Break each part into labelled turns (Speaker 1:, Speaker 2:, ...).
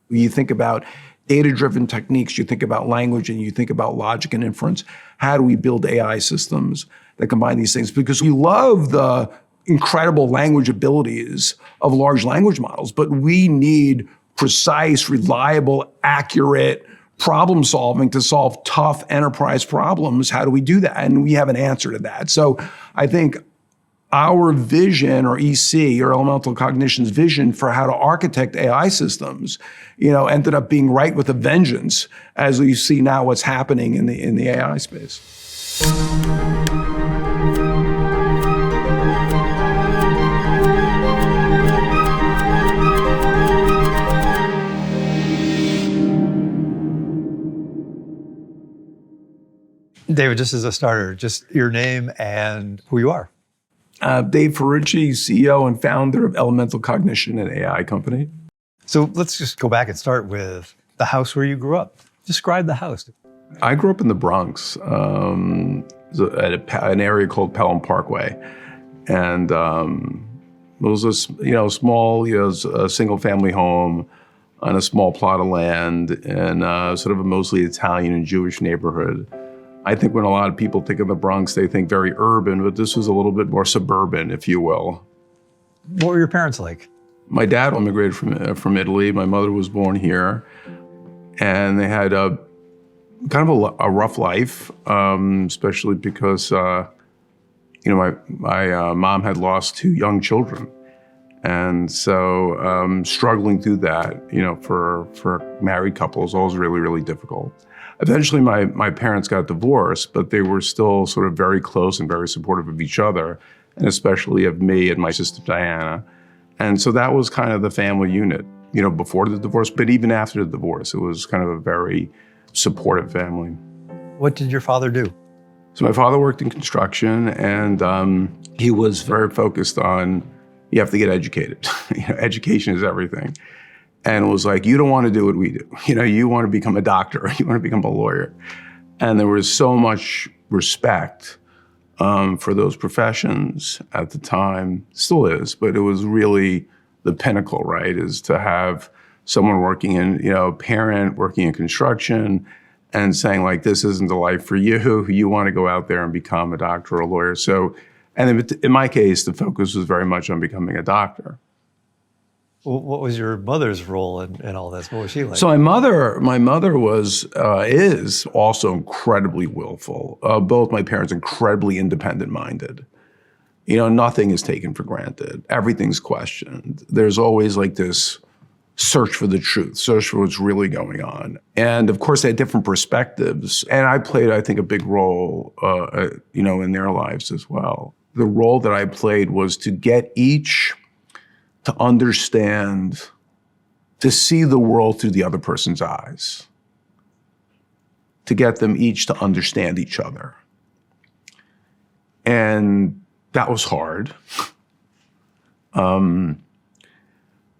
Speaker 1: When you think about data-driven techniques, you think about language, and you think about logic and inference. How do we build AI systems that combine these things? Because we love the incredible language abilities of large language models, but we need precise, reliable, accurate problem solving to solve tough enterprise problems. How do we do that? And we have an answer to that. So I think our vision, or EC, or Elemental Cognition's vision for how to architect AI systems, ended up being right with a vengeance, as we see now what's happening in the AI space.
Speaker 2: David, just as a starter, just your name and who you are.
Speaker 1: Dave Ferrucci, CEO and founder of Elemental Cognition and AI company.
Speaker 2: So let's just go back and start with the house where you grew up. Describe the house.
Speaker 1: I grew up in the Bronx, at an area called Pelham Parkway. And it was a small, a single family home on a small plot of land in sort of a mostly Italian and Jewish neighborhood. I think when a lot of people think of the Bronx, they think very urban, but this was a little bit more suburban, if you will.
Speaker 2: What were your parents like?
Speaker 1: My dad immigrated from Italy. My mother was born here. And they had a a rough life, especially because my mom had lost 2 young children. And so struggling through that, for married couples, always really, really difficult. Eventually, my parents got divorced, but they were still sort of very close and very supportive of each other, and especially of me and my sister Diana. And so that was kind of the family unit, before the divorce, but even after the divorce, it was kind of a very supportive family.
Speaker 2: What did your father do?
Speaker 1: So my father worked in construction, and he was very focused on, you have to get educated. Education is everything. And it was like, you don't want to do what we do. You want to become a doctor, you want to become a lawyer. And there was so much respect for those professions at the time, still is, but it was really the pinnacle, right? Is to have someone working in, a parent working in construction and saying like, this isn't the life for you. You want to go out there and become a doctor or a lawyer. So, and in my case, the focus was very much on becoming a doctor.
Speaker 2: Well, what was your mother's role in all this? What was she like?
Speaker 1: So my mother is also incredibly willful. Both my parents incredibly independent-minded. Nothing is taken for granted. Everything's questioned. There's always like this search for the truth, search for what's really going on. And of course, they had different perspectives. And I played, I think, a big role, in their lives as well. The role that I played was to get each to understand, to see the world through the other person's eyes, to get them each to understand each other. And that was hard,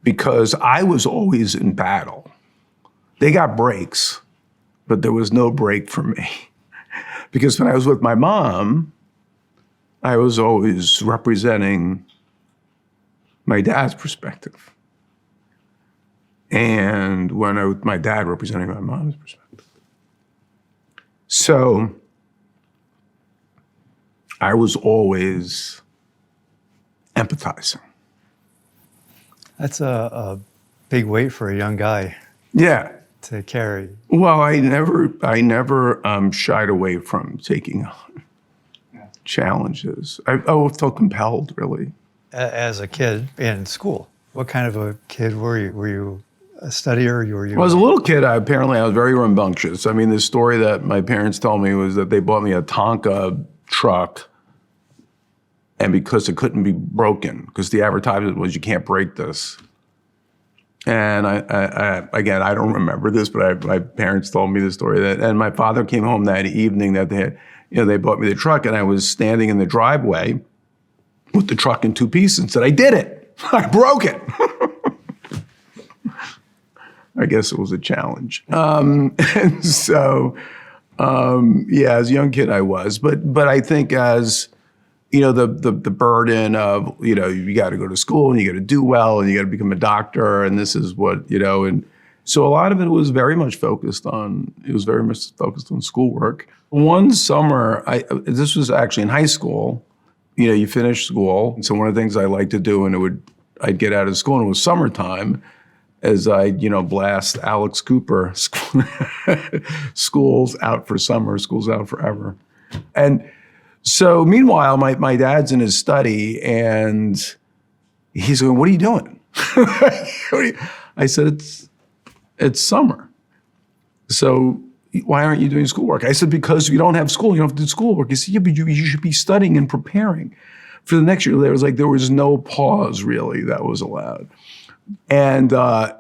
Speaker 1: because I was always in battle. They got breaks, but there was no break for me. Because when I was with my mom, I was always representing my dad's perspective. And when I was with my dad, representing my mom's perspective. So I was always empathizing.
Speaker 2: That's a big weight for a young guy.
Speaker 1: Yeah.
Speaker 2: To carry.
Speaker 1: Well, I never shied away from taking on challenges. I felt compelled, really.
Speaker 2: As a kid in school, what kind of a kid were you? Were you a studier?
Speaker 1: Well, as a little kid, I was very rambunctious. I mean, the story that my parents told me was that they bought me a Tonka truck, and because it couldn't be broken, because the advertisement was, you can't break this. And again, I don't remember this, but my parents told me the story and my father came home that evening that they bought me the truck, and I was standing in the driveway with the truck in 2 pieces and said, I did it. I broke it. I guess it was a challenge. And so, as a young kid I was, but I think as, the burden of, you got to go to school and you got to do well and you got to become a doctor and this is what, and So a lot of it was very much focused on, schoolwork. One summer, this was actually in high school, you finish school. So one of the things I liked to do, and I'd get out of school and it was summertime, as I'd, blast Alex Cooper, school's out for summer, school's out forever. And so meanwhile, my dad's in his study and he's going, "What are you doing?" I said, it's summer. So why aren't you doing schoolwork? I said, because you don't have school, you don't have to do schoolwork. He said, yeah, but you should be studying and preparing for the next year. There was no pause really that was allowed. And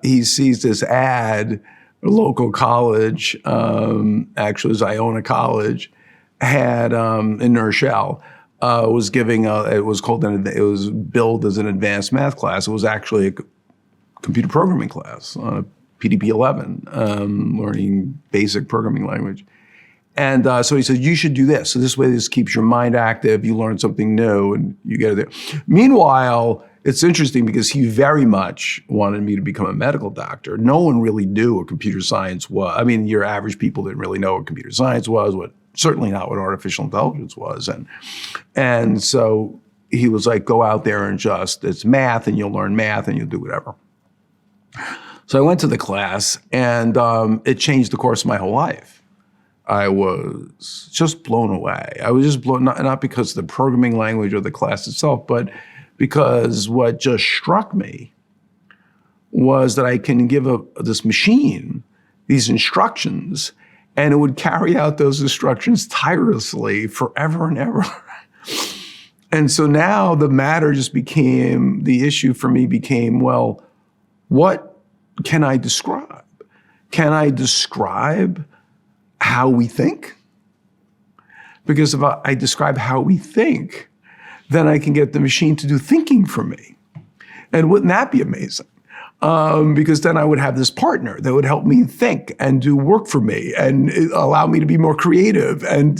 Speaker 1: he sees this ad, a local college, actually it was Iona College, had in New Rochelle, was giving it was billed as an advanced math class. It was actually a computer programming class on a PDP-11, learning basic programming language. And so he said, you should do this. So this way, this keeps your mind active. You learn something new and you get it there. Meanwhile, it's interesting because he very much wanted me to become a medical doctor. No one really knew what computer science was. I mean, your average people didn't really know what computer science was, certainly not what artificial intelligence was. And so he was like, go out there and it's math and you'll learn math and you'll do whatever. So I went to the class and it changed the course of my whole life. I was just blown away. I was just blown, not because of the programming language or the class itself, but because what just struck me was that I can give this machine these instructions and it would carry out those instructions tirelessly forever and ever. And so now the issue for me became, well, what can I describe? Can I describe how we think? Because if I describe how we think, then I can get the machine to do thinking for me. And wouldn't that be amazing? Because then I would have this partner that would help me think and do work for me and allow me to be more creative. And,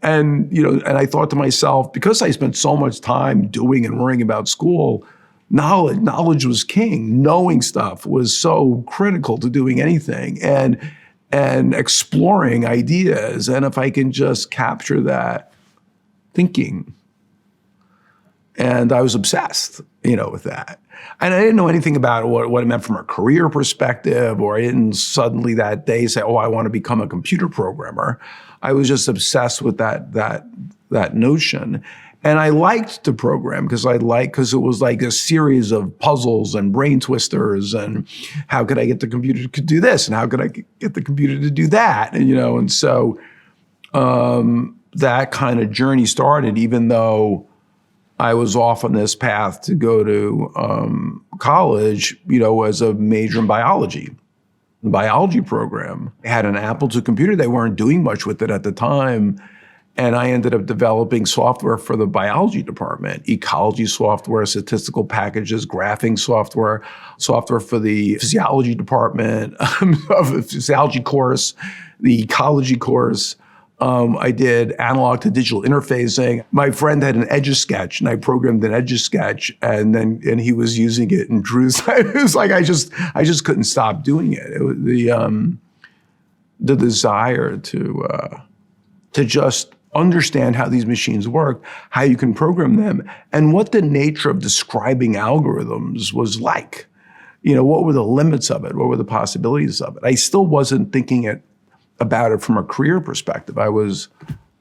Speaker 1: and I thought to myself, because I spent so much time doing and worrying about school, knowledge was king. Knowing stuff was so critical to doing anything and exploring ideas. And if I can just capture that thinking, and I was obsessed, with that. And I didn't know anything about what it meant from a career perspective, or I didn't suddenly that day say, oh, I want to become a computer programmer. I was just obsessed with that notion. And I liked to program because it was like a series of puzzles and brain twisters and how could I get the computer to do this and how could I get the computer to do that? And so that kind of journey started, even though I was off on this path to go to college, as a major in biology. The biology program had an Apple II computer. They weren't doing much with it at the time. And I ended up developing software for the biology department, ecology software, statistical packages, graphing software for the physiology department, of the physiology course, the ecology course. I did analog to digital interfacing. My friend had an Etch-a-Sketch, and I programmed an Etch-a-Sketch, and he was using it and drew. It was like I just couldn't stop doing it. It was the desire to just understand how these machines work, how you can program them, and what the nature of describing algorithms was like. What were the limits of it? What were the possibilities of it? I still wasn't thinking about it from a career perspective. I was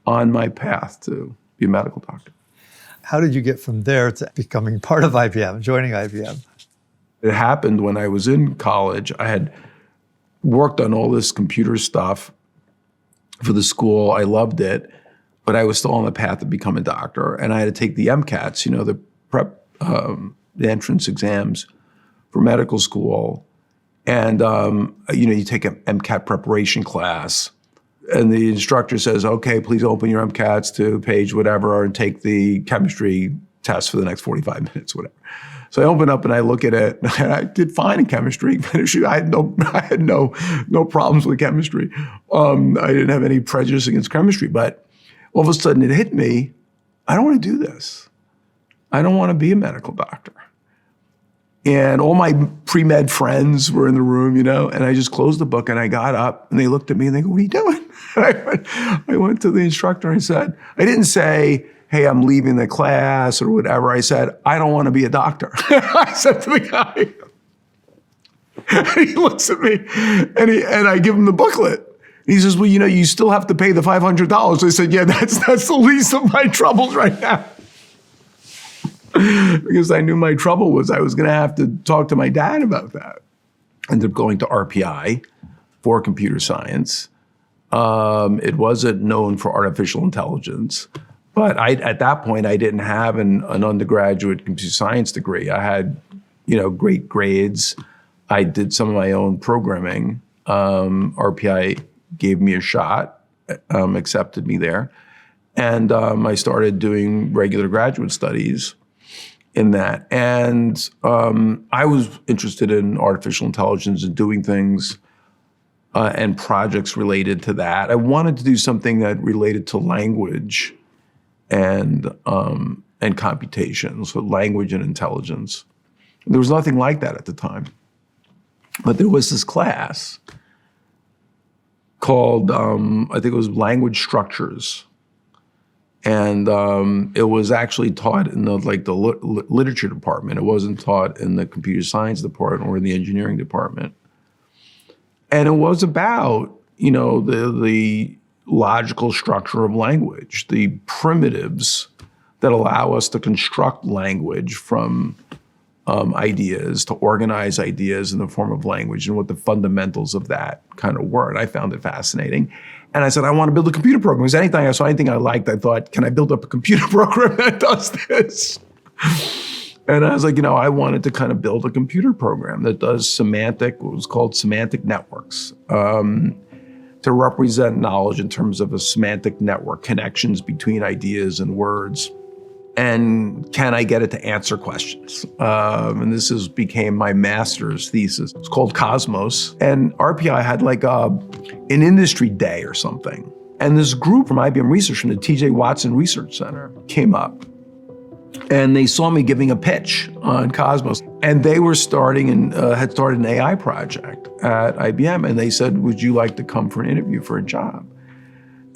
Speaker 1: on my path to be a medical doctor.
Speaker 2: How did you get from there to becoming part of IBM, joining IBM?
Speaker 1: It happened when I was in college. I had worked on all this computer stuff for the school. I loved it, but I was still on the path to become a doctor. And I had to take the MCATs, the entrance exams for medical school. And, you take an MCAT preparation class, and the instructor says, okay, please open your MCATs to page whatever and take the chemistry test for the next 45 minutes, whatever. So I open up and I look at it, and I did fine in chemistry. I had no problems with chemistry. I didn't have any prejudice against chemistry, but all of a sudden it hit me, I don't want to do this. I don't want to be a medical doctor. And all my pre-med friends were in the room, and I just closed the book and I got up and they looked at me and they go, "What are you doing?" I went to the instructor and I said, I didn't say, "Hey, I'm leaving the class," or whatever. I said, "I don't want to be a doctor." I said to the guy, and he looks at me and I give him the booklet. He says, "Well, you still have to pay the $500. I said, "Yeah, that's the least of my troubles right now." Because I knew my trouble was I was going to have to talk to my dad about that. Ended up going to RPI for computer science. It wasn't known for artificial intelligence, but at that point I didn't have an undergraduate computer science degree. I had, great grades. I did some of my own programming. RPI gave me a shot, accepted me there, and I started doing regular graduate studies in that. And I was interested in artificial intelligence and doing things and projects related to that. I wanted to do something that related to language and computation, so language and intelligence. There was nothing like that at the time. But there was this class called, I think it was language structures. And it was actually taught in the literature department. It wasn't taught in the computer science department or in the engineering department. And it was about, the logical structure of language, the primitives that allow us to construct language from ideas, to organize ideas in the form of language, and what the fundamentals of that kind of were. And I found it fascinating. And I said, I want to build a computer program. Because anything I saw, anything I liked, I thought, can I build up a computer program that does this? And I was like, I wanted to kind of build a computer program that does what was called semantic networks, to represent knowledge in terms of a semantic network, connections between ideas and words. And can I get it to answer questions? And this became my master's thesis. It's called Cosmos. And RPI had an industry day or something. And this group from IBM Research, from the TJ Watson Research Center, came up. And they saw me giving a pitch on Cosmos. And they were had started an AI project at IBM. And they said, "Would you like to come for an interview for a job?"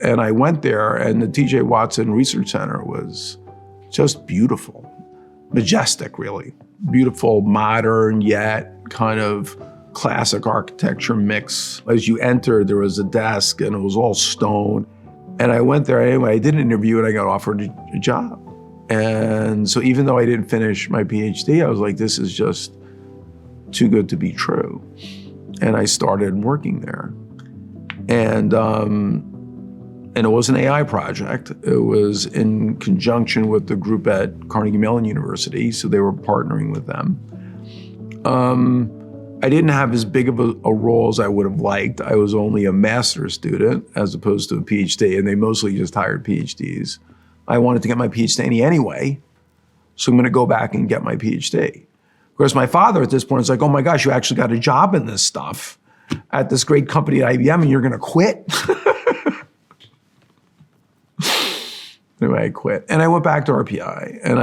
Speaker 1: And I went there, and the TJ Watson Research Center was just beautiful, majestic, really. Beautiful, modern, yet kind of classic architecture mix. As you entered, there was a desk and it was all stone. And I went there anyway. I did an interview and I got offered a job. And so even though I didn't finish my PhD, I was like, this is just too good to be true. And I started working there. And it was an AI project. It was in conjunction with the group at Carnegie Mellon University, so they were partnering with them. I didn't have as big of a role as I would have liked. I was only a master's student as opposed to a PhD, and they mostly just hired PhDs. I wanted to get my PhD anyway, so I'm going to go back and get my PhD. Of course, my father at this point was like, "Oh my gosh, you actually got a job in this stuff at this great company at IBM, and you're going to quit?" Anyway, I quit. And I went back to RPI, and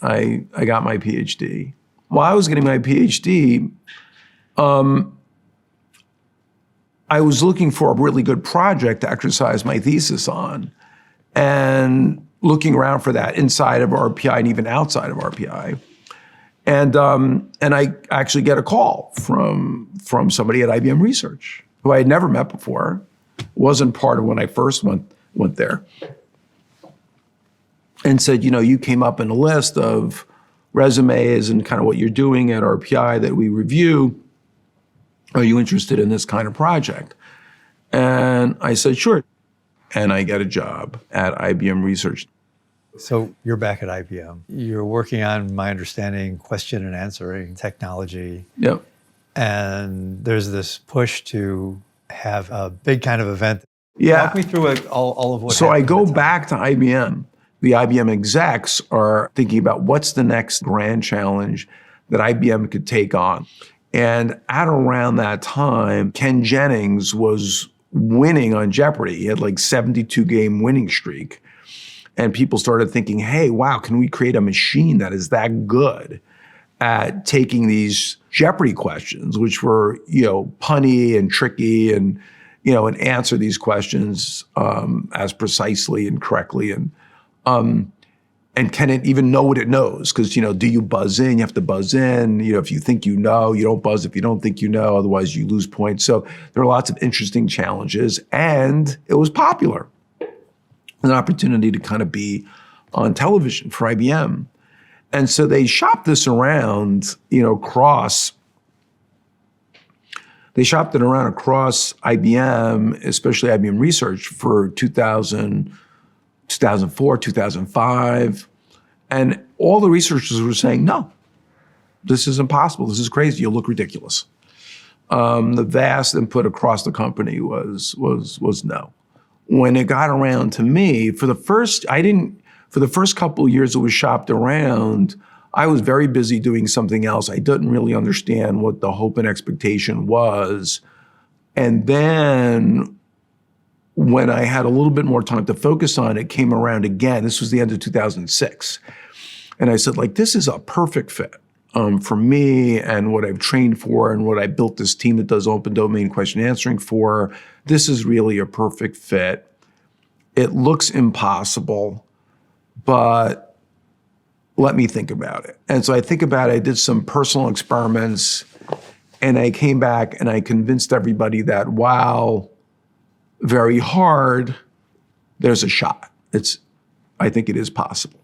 Speaker 1: I got my PhD. While I was getting my PhD, I was looking for a really good project to exercise my thesis on, and looking around for that inside of RPI and even outside of RPI. And I actually get a call from somebody at IBM Research, who I had never met before, wasn't part of when I first went there, and said, you came up in a list of resumes and kind of what you're doing at RPI that we review. Are you interested in this kind of project? And I said, sure. And I get a job at IBM Research.
Speaker 2: So you're back at IBM. You're working on, my understanding, question and answering technology.
Speaker 1: Yep.
Speaker 2: And there's this push to have a big kind of event.
Speaker 1: Yeah.
Speaker 2: Walk me through all of what
Speaker 1: So I
Speaker 2: happened
Speaker 1: go
Speaker 2: at that time.
Speaker 1: back to IBM. The IBM execs are thinking about what's the next grand challenge that IBM could take on. And at around that time, Ken Jennings was winning on Jeopardy. He had 72-game winning streak. And people started thinking, hey, wow, can we create a machine that is that good? at taking these Jeopardy questions, which were, punny and tricky, and answer these questions as precisely and correctly, and can it even know what it knows? Because, do you buzz in? You have to buzz in. If you think you know, you don't buzz if you don't think you know, otherwise you lose points. So there are lots of interesting challenges, and it was popular. An opportunity to kind of be on television for IBM. And so they shopped this around, across IBM, especially IBM Research, for 2000, 2004, 2005. And all the researchers were saying, no, this is impossible. This is crazy. You'll look ridiculous. The vast input across the company was no. When it got around to me, for the first couple of years it was shopped around, I was very busy doing something else. I didn't really understand what the hope and expectation was. And then when I had a little bit more time to focus on it, came around again. This was the end of 2006. And I said, this is a perfect fit for me and what I've trained for and what I built this team that does open domain question answering for. This is really a perfect fit. It looks impossible, but let me think about it. And so I think about it. I did some personal experiments, and I came back and I convinced everybody that while very hard, there's a shot. I think it is possible.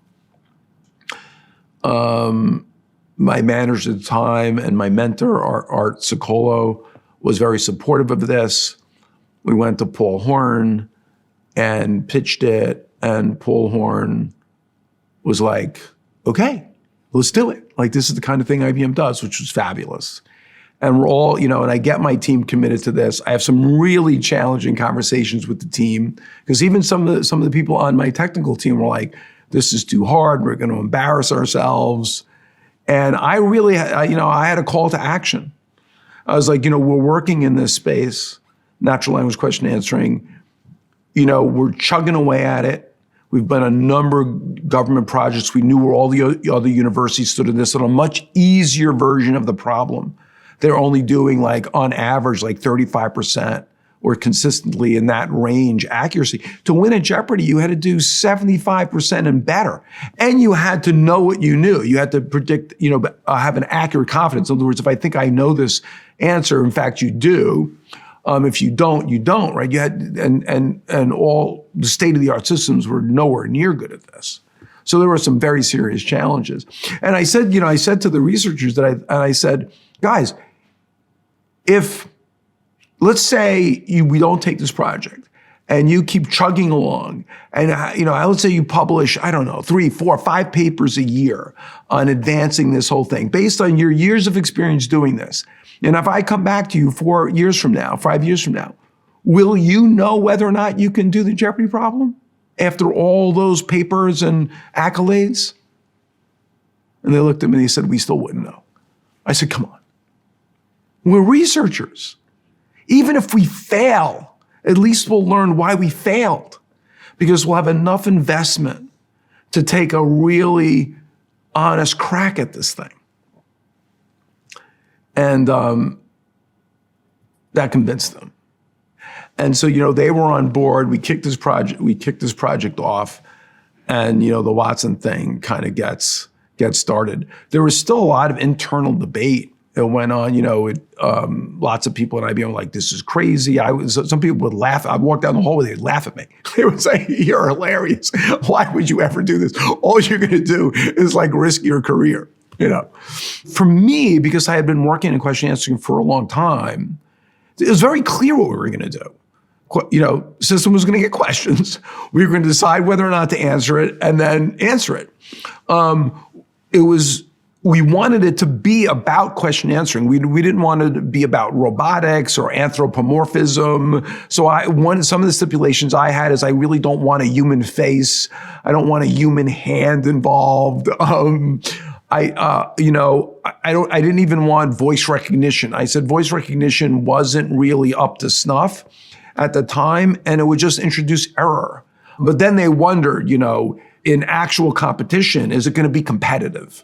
Speaker 1: My manager at the time and my mentor, Art Sicolo, was very supportive of this. We went to Paul Horn and pitched it, and Paul Horn was like, okay, let's do it. This is the kind of thing IBM does, which was fabulous. And we're all, and I get my team committed to this. I have some really challenging conversations with the team, because even some of the people on my technical team were like, this is too hard. We're going to embarrass ourselves. And I really, I had a call to action. I was like, we're working in this space, natural language question answering. We're chugging away at it. We've done a number of government projects. We knew where all the other universities stood in this, on a much easier version of the problem. They're only doing on average, 35% or consistently in that range accuracy. To win at Jeopardy, you had to do 75% and better. And you had to know what you knew. You had to predict, have an accurate confidence. In other words, if I think I know this answer, in fact, you do. If you don't, you don't, right? You had, and all the state-of-the-art systems were nowhere near good at this. So there were some very serious challenges. And I said, I said to the researchers that I said, guys, if, let's say we don't take this project and you keep chugging along and, let's say you publish, 3, 4, 5 papers a year on advancing this whole thing based on your years of experience doing this. And if I come back to you 4 years from now, 5 years from now, will you know whether or not you can do the Jeopardy problem after all those papers and accolades? And they looked at me and they said, we still wouldn't know. I said, come on. We're researchers. Even if we fail, at least we'll learn why we failed, because we'll have enough investment to take a really honest crack at this thing. And that convinced them. And so, they were on board. We kicked this project off, and, the Watson thing kind of gets started. There was still a lot of internal debate that went on. Lots of people at IBM were like, this is crazy. Some people would laugh. I'd walk down the hallway, they'd laugh at me. They would say, you're hilarious. Why would you ever do this? All you're going to do is risk your career. For me, because I had been working in question answering for a long time, it was very clear what we were going to do. System was going to get questions. We were going to decide whether or not to answer it, and then answer it. We wanted it to be about question answering. We didn't want it to be about robotics or anthropomorphism. So some of the stipulations I had is I really don't want a human face. I don't want a human hand involved. I didn't even want voice recognition. I said voice recognition wasn't really up to snuff at the time, and it would just introduce error. But then they wondered, in actual competition, is it going to be competitive?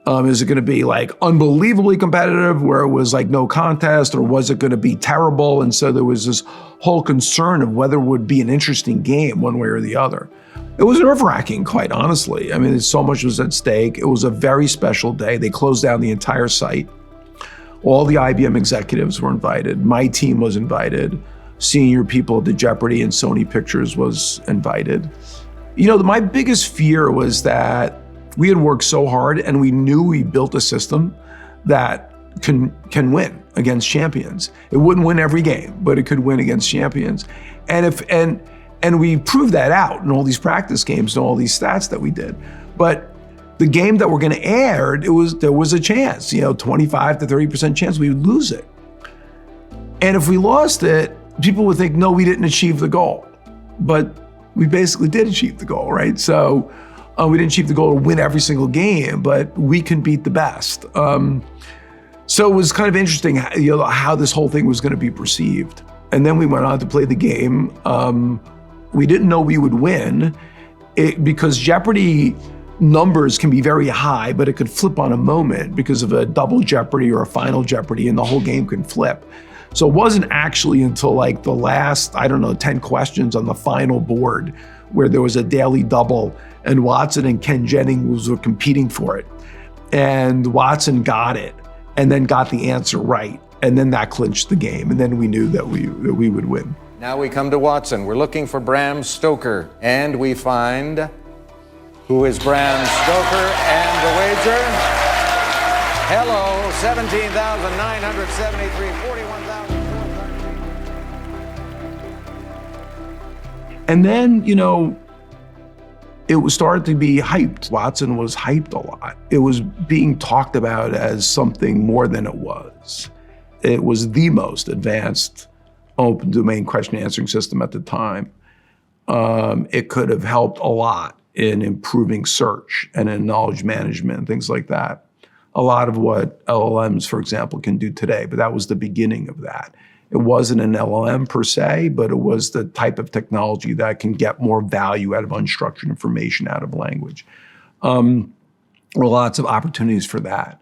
Speaker 1: Is it going to be like unbelievably competitive where it was like no contest, or was it going to be terrible? And so there was this whole concern of whether it would be an interesting game one way or the other. It was nerve-wracking, quite honestly. I mean, so much was at stake. It was a very special day. They closed down the entire site. All the IBM executives were invited. My team was invited. Senior people at the Jeopardy and Sony Pictures was invited. You know, my biggest fear was that we had worked so hard and we knew we built a system that can win against champions. It wouldn't win every game, but it could win against champions. And we proved that out in all these practice games and all these stats that we did. But the game that we're going to air, there was a chance, 25 to 30% chance we would lose it. And if we lost it, people would think, no, we didn't achieve the goal. But we basically did achieve the goal, right? So we didn't achieve the goal to win every single game, but we can beat the best. So it was kind of interesting how this whole thing was going to be perceived. And then we went on to play the game. We didn't know we would win because Jeopardy numbers can be very high, but it could flip on a moment because of a double Jeopardy or a final Jeopardy, and the whole game can flip. So it wasn't actually until like the last, 10 questions on the final board where there was a daily double and Watson and Ken Jennings were competing for it. And Watson got it and then got the answer right. And then that clinched the game. And then we knew that we would win.
Speaker 3: Now we come to Watson. We're looking for Bram Stoker. And we find who is Bram Stoker and the wager. Hello, 17,973, 41,000.
Speaker 1: And then, it was started to be hyped. Watson was hyped a lot. It was being talked about as something more than it was. It was the most advanced open domain question answering system at the time. It could have helped a lot in improving search and in knowledge management and things like that. A lot of what LLMs, for example, can do today, but that was the beginning of that. It wasn't an LLM per se, but it was the type of technology that can get more value out of unstructured information out of language. There were lots of opportunities for that.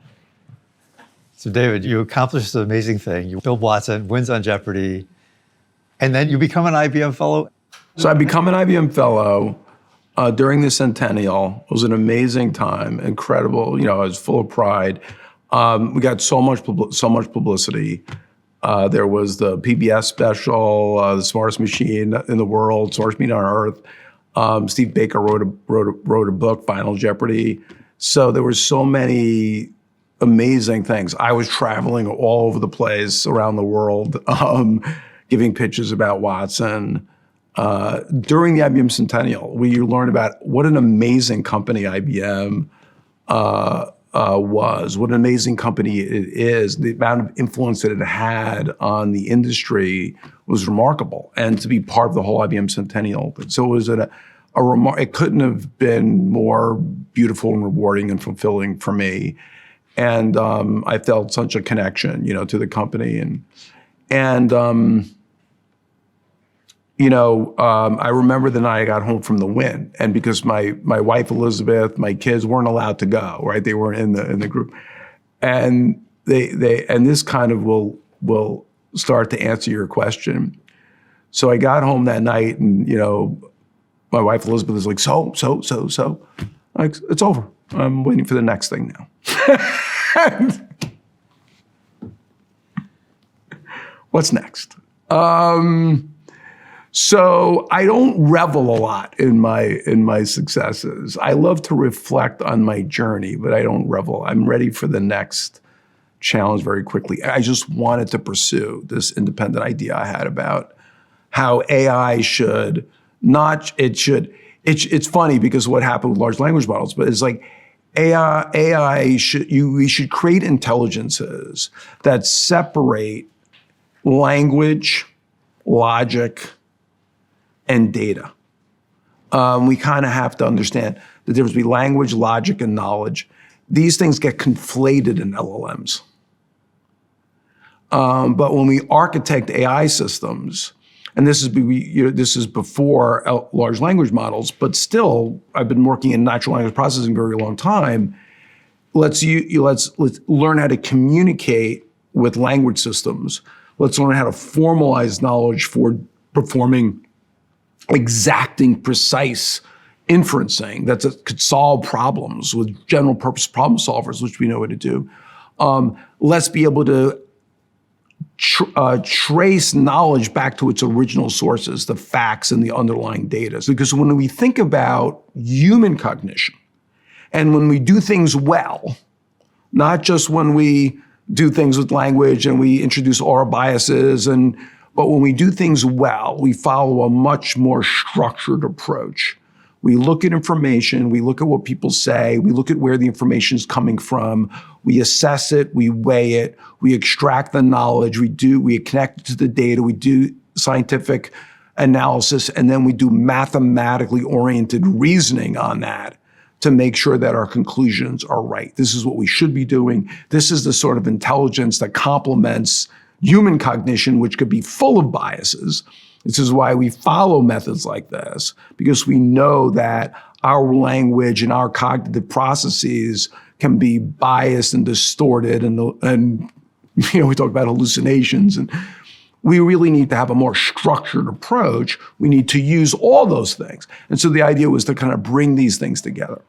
Speaker 2: So David, you accomplished this amazing thing. You build Watson, wins on Jeopardy, and then you become an IBM fellow.
Speaker 1: So I become an IBM fellow during the centennial. It was an amazing time, incredible. I was full of pride. We got so much publicity. There was the PBS special, the smartest machine in the world, smartest machine on earth. Steve Baker wrote a book, Final Jeopardy. So there were so many amazing things. I was traveling all over the place around the world, giving pitches about Watson. During the IBM Centennial, we learned about what an amazing company IBM was, what an amazing company it is. The amount of influence that it had on the industry was remarkable, and to be part of the whole IBM Centennial. So it was it couldn't have been more beautiful and rewarding and fulfilling for me. And I felt such a connection, to the company. I remember the night I got home from the win, and because my wife Elizabeth, my kids weren't allowed to go, right? They weren't in the group, and and this kind of will start to answer your question. So I got home that night, and my wife Elizabeth was like, so, like, it's over. I'm waiting for the next thing now. What's next? So I don't revel a lot in my successes. I love to reflect on my journey, but I don't revel. I'm ready for the next challenge very quickly. I just wanted to pursue this independent idea I had about how AI should not, it should, it's funny because what happened with large language models, but it's like AI should, we should create intelligences that separate language, logic, and data. We kind of have to understand the difference between language, logic, and knowledge. These things get conflated in LLMs. But when we architect AI systems, and this is before large language models, but still, I've been working in natural language processing for a very long time. let's learn how to communicate with language systems. Let's learn how to formalize knowledge for performing exacting, precise inferencing that could solve problems with general purpose problem solvers, which we know how to do. Let's be able to trace knowledge back to its original sources, the facts and the underlying data. Because when we think about human cognition, and when we do things well, not just when we do things with language and we introduce aura biases, but when we do things well, we follow a much more structured approach. We look at information, we look at what people say, we look at where the information is coming from, we assess it, we weigh it, we extract the knowledge, we connect it to the data, we do scientific analysis, and then we do mathematically oriented reasoning on that to make sure that our conclusions are right. This is what we should be doing. This is the sort of intelligence that complements human cognition, which could be full of biases. This is why we follow methods like this, because we know that our language and our cognitive processes can be biased and distorted, and we talk about hallucinations, and we really need to have a more structured approach. We need to use all those things. And so the idea was to kind of bring these things together.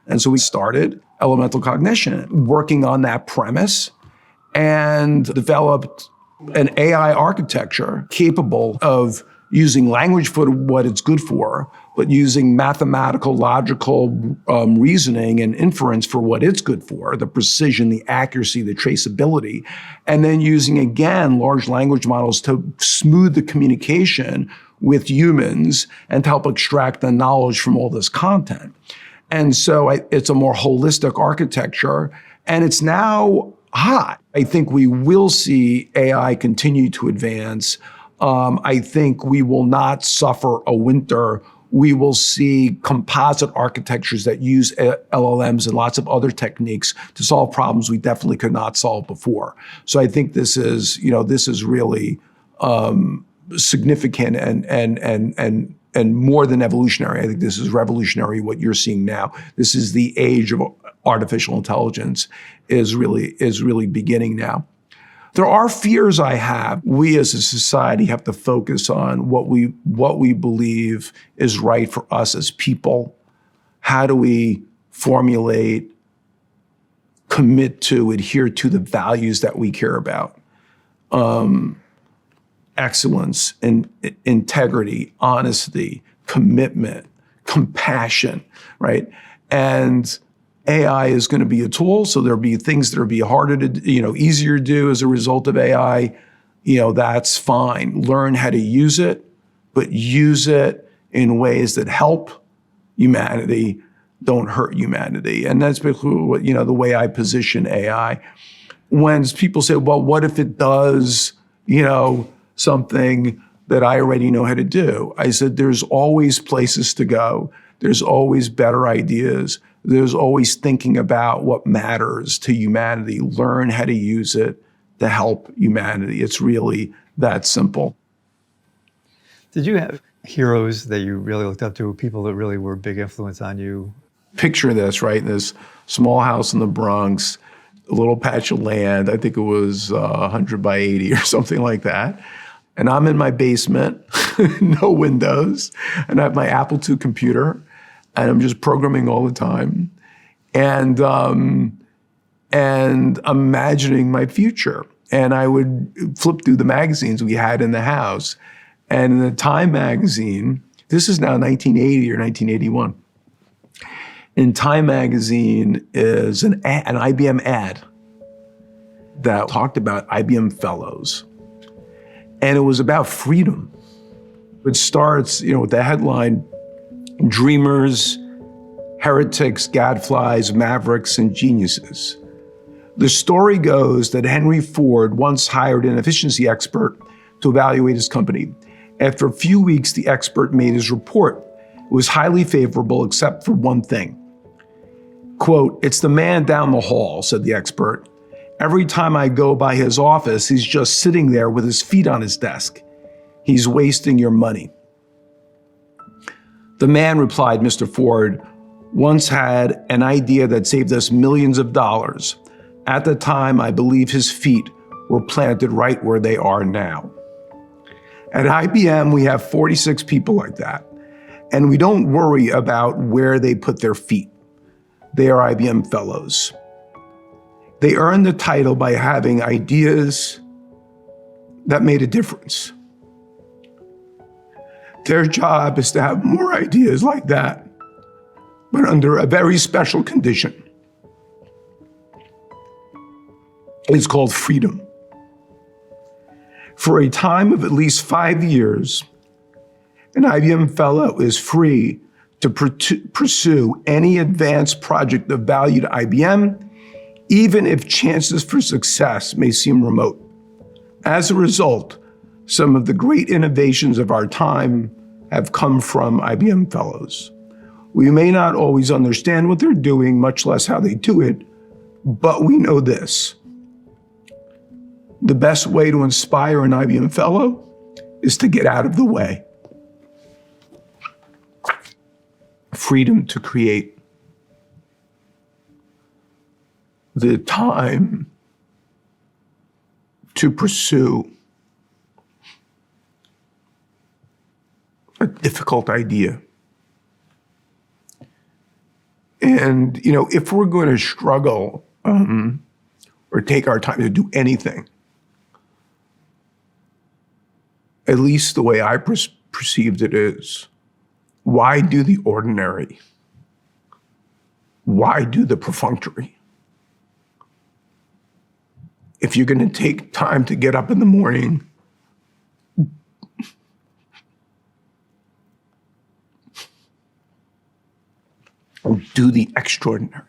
Speaker 1: And so we started Elemental Cognition, working on that premise, and developed an AI architecture capable of using language for what it's good for, but using mathematical, logical reasoning and inference for what it's good for, the precision, the accuracy, the traceability, and then using, again, large language models to smooth the communication with humans and to help extract the knowledge from all this content. And so it's a more holistic architecture, and it's now hot. I think we will see AI continue to advance. I think we will not suffer a winter. We will see composite architectures that use LLMs and lots of other techniques to solve problems we definitely could not solve before. So I think this is really significant and more than evolutionary. I think this is revolutionary, what you're seeing now. This is the age of artificial intelligence is really beginning now. There are fears I have. We as a society have to focus on what we believe is right for us as people. How do we formulate, commit to, adhere to the values that we care about? Excellence, and integrity, honesty, commitment, compassion, right? And AI is going to be a tool, so there'll be things that'll be harder to, easier to do as a result of AI. That's fine. Learn how to use it, but use it in ways that help humanity, don't hurt humanity. And that's basically what, the way I position AI. When people say, well, what if it does, something that I already know how to do? I said, there's always places to go. There's always better ideas. There's always thinking about what matters to humanity. Learn how to use it to help humanity. It's really that simple.
Speaker 2: Did you have heroes that you really looked up to, people that really were a big influence on you?
Speaker 1: Picture this, right? This small house in the Bronx, a little patch of land. I think it was 100 by 80 or something like that. And I'm in my basement, no windows, and I have my Apple II computer, and I'm just programming all the time, and imagining my future. And I would flip through the magazines we had in the house, and in the Time magazine, this is now 1980 or 1981. In Time magazine is an IBM ad that talked about IBM fellows. And it was about freedom. It starts, with the headline, Dreamers, Heretics, Gadflies, Mavericks, and Geniuses. The story goes that Henry Ford once hired an efficiency expert to evaluate his company. After a few weeks, the expert made his report. It was highly favorable except for one thing. Quote, "It's the man down the hall," said the expert. "Every time I go by his office, he's just sitting there with his feet on his desk. He's wasting your money." "The man," replied Mr. Ford, once had an idea that saved us millions of dollars. At the time, I believe his feet were planted right where they are now. At IBM, we have 46 people like that, and we don't worry about where they put their feet. They are IBM fellows. They earned the title by having ideas that made a difference. Their job is to have more ideas like that, but under a very special condition. It's called freedom. For a time of at least 5 years, an IBM fellow is free to pursue any advanced project of value to IBM, even if chances for success may seem remote. As a result, some of the great innovations of our time have come from IBM fellows. We may not always understand what they're doing, much less how they do it, but we know this. The best way to inspire an IBM fellow is to get out of the way. Freedom to create. The time to pursue a difficult idea. And, if we're going to struggle or take our time to do anything, at least the way I perceived it is, why do the ordinary? Why do the perfunctory? If you're going to take time to get up in the morning, do the extraordinary.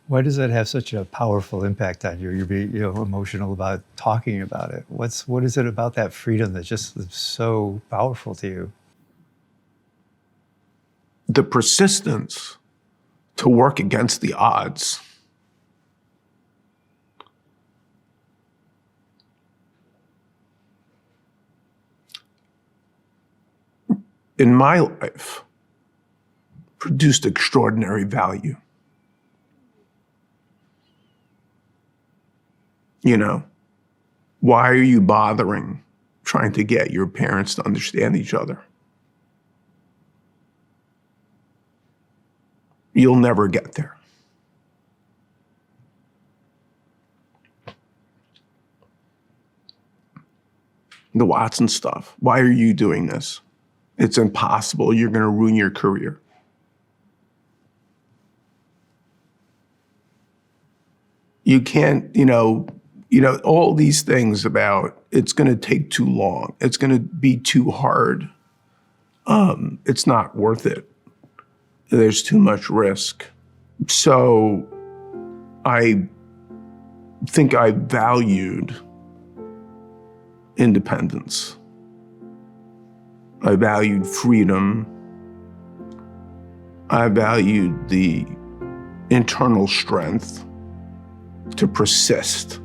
Speaker 2: Why does that have such a powerful impact on you? You're emotional about talking about it. What is it about that freedom that just is so powerful to you?
Speaker 1: The persistence to work against the odds. In my life, produced extraordinary value. Why are you bothering trying to get your parents to understand each other? You'll never get there. The Watson stuff. Why are you doing this? It's impossible. You're going to ruin your career. You can't, all these things about it's going to take too long. It's going to be too hard. It's not worth it. There's too much risk. So I think I valued independence. I valued freedom. I valued the internal strength to persist.